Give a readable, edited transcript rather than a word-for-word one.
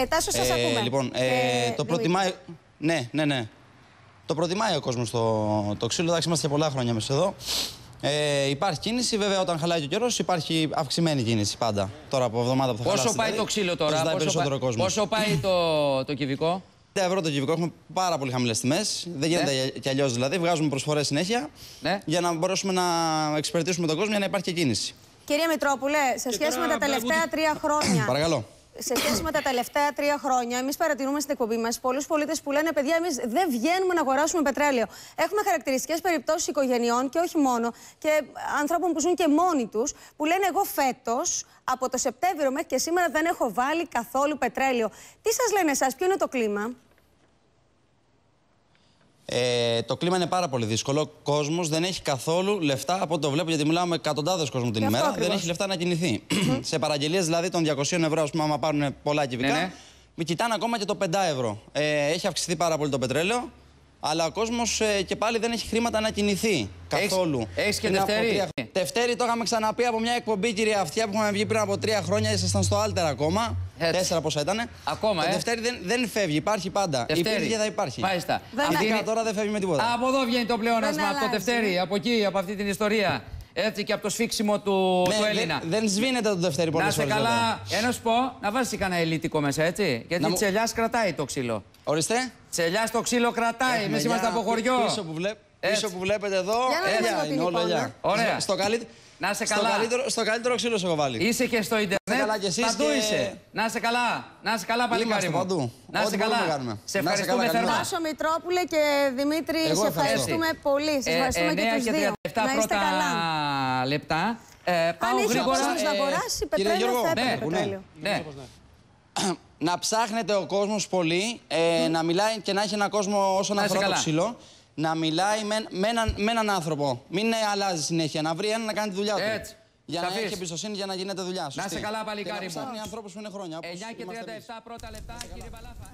Τάσο, σας ακούμε. Λοιπόν, το προτιμάει. Ναι. Το προτιμάει ο κόσμος το ξύλο. Εντάξει, είμαστε και πολλά χρόνια μέσα εδώ. Υπάρχει κίνηση, βέβαια, όταν χαλάει και ο καιρός, υπάρχει αυξημένη κίνηση πάντα. Τώρα από εβδομάδα που θα χαλάσει. Πόσο πάει το ξύλο τώρα, πόσο πάει το κυβικό? 5 ευρώ το κυβικό, έχουμε πάρα πολύ χαμηλές τιμές. Δεν γίνεται κι αλλιώς δηλαδή. Βγάζουμε προσφορές συνέχεια για να μπορέσουμε να εξυπηρετήσουμε τον κόσμο για να υπάρχει και κίνηση. Κύριε Μητρόπουλε, σε σχέση με τα τελευταία 3 χρόνια. Παρακαλώ. Σε σχέση με τα τελευταία 3 χρόνια, εμείς παρατηρούμε στην εκπομπή μας πολλούς πολίτες που λένε: παιδιά, εμείς δεν βγαίνουμε να αγοράσουμε πετρέλαιο. Έχουμε χαρακτηριστικές περιπτώσεις οικογενειών και όχι μόνο, και ανθρώπων που ζουν και μόνοι τους, που λένε: εγώ φέτος, από το Σεπτέμβριο μέχρι και σήμερα, δεν έχω βάλει καθόλου πετρέλαιο. Τι σας λένε εσάς, ποιο είναι το κλίμα? Το κλίμα είναι πάρα πολύ δύσκολο. Ο κόσμος δεν έχει καθόλου λεφτά, από ό,τι το βλέπω, γιατί μιλάω με εκατοντάδες κόσμου την ημέρα. Δεν έχει λεφτά να κινηθεί. Σε παραγγελίες δηλαδή των 200 ευρώ, ας πούμε, άμα πάρουν πολλά κυβικά, κοιτάνε ακόμα και το 5 ευρώ. Έχει αυξηθεί πάρα πολύ το πετρέλαιο, αλλά ο κόσμος και πάλι δεν έχει χρήματα να κινηθεί καθόλου. Έχεις και Δευτέρη? Δευτέρη το είχαμε ξαναπεί από μια εκπομπή, κυρία Αυτιά, που είχαμε βγει πριν από 3 χρόνια. Ήσασταν στο Άλτερ ακόμα. 4 πόσα ήταν. Ακόμα, το Δευτέρη δεν φεύγει, υπάρχει πάντα. Υπήρχε και θα υπάρχει. Μάλιστα. Τώρα δεν φεύγει με τίποτα. Από εδώ βγαίνει το πλεόνασμα, από το Δευτέρη, από εκεί, από αυτή την ιστορία. Έτσι, και από το σφίξιμο του Έλληνα. Δεν σβήνεται το Δευτέρη πολλές φορές. Να σε καλά, να σου πω, να βάζεις κανένα ελίτικο μέσα, έτσι. Γιατί τσελιάς κρατάει το ξύλο. Ορίστε. Τσελιάς το ξύλο κρατάει. Εμείς είμαστε από χωριό. Πίσω που βλέπετε εδώ, είναι όλο ελιά. Ωραία. Να σε καλά. Στο καλύτερο ξύλο σε έχω βάλει. Είσαι και στο Ιντερνετ. Παντού είσαι. Να σε καλά. Να σε καλά, παλικάρι μου. Παντού. Να σε καλά. Σε ευχαριστούμε θερμά. Τάσο Μητρόπουλε και Δημήτρη, σε ευχαριστούμε πολύ. Σας ευχαριστούμε και τους δύο. Να είστε καλά. Λεπτά. Αν έχει ο κόσμος να αγοράσει πετρέλαιο, θα έπαιρνε πετρέλαιο. Να ψάχνετε ο κόσμος πολύ, να μιλάει και να έχει έναν κόσμο όσον αφορά το ξύλο. Να μιλάει με έναν άνθρωπο. Μην αλλάζει συνέχεια. Να βρει έναν να κάνει τη δουλειά του. Έτσι. Για να έχει εμπιστοσύνη, για να γίνεται δουλειά. Να σε καλά, παλικάρι μου. Να ψάχνει ανθρώπους που είναι χρόνια. 9:37 πρώτα λεπτά, κύριε Βαλάφα.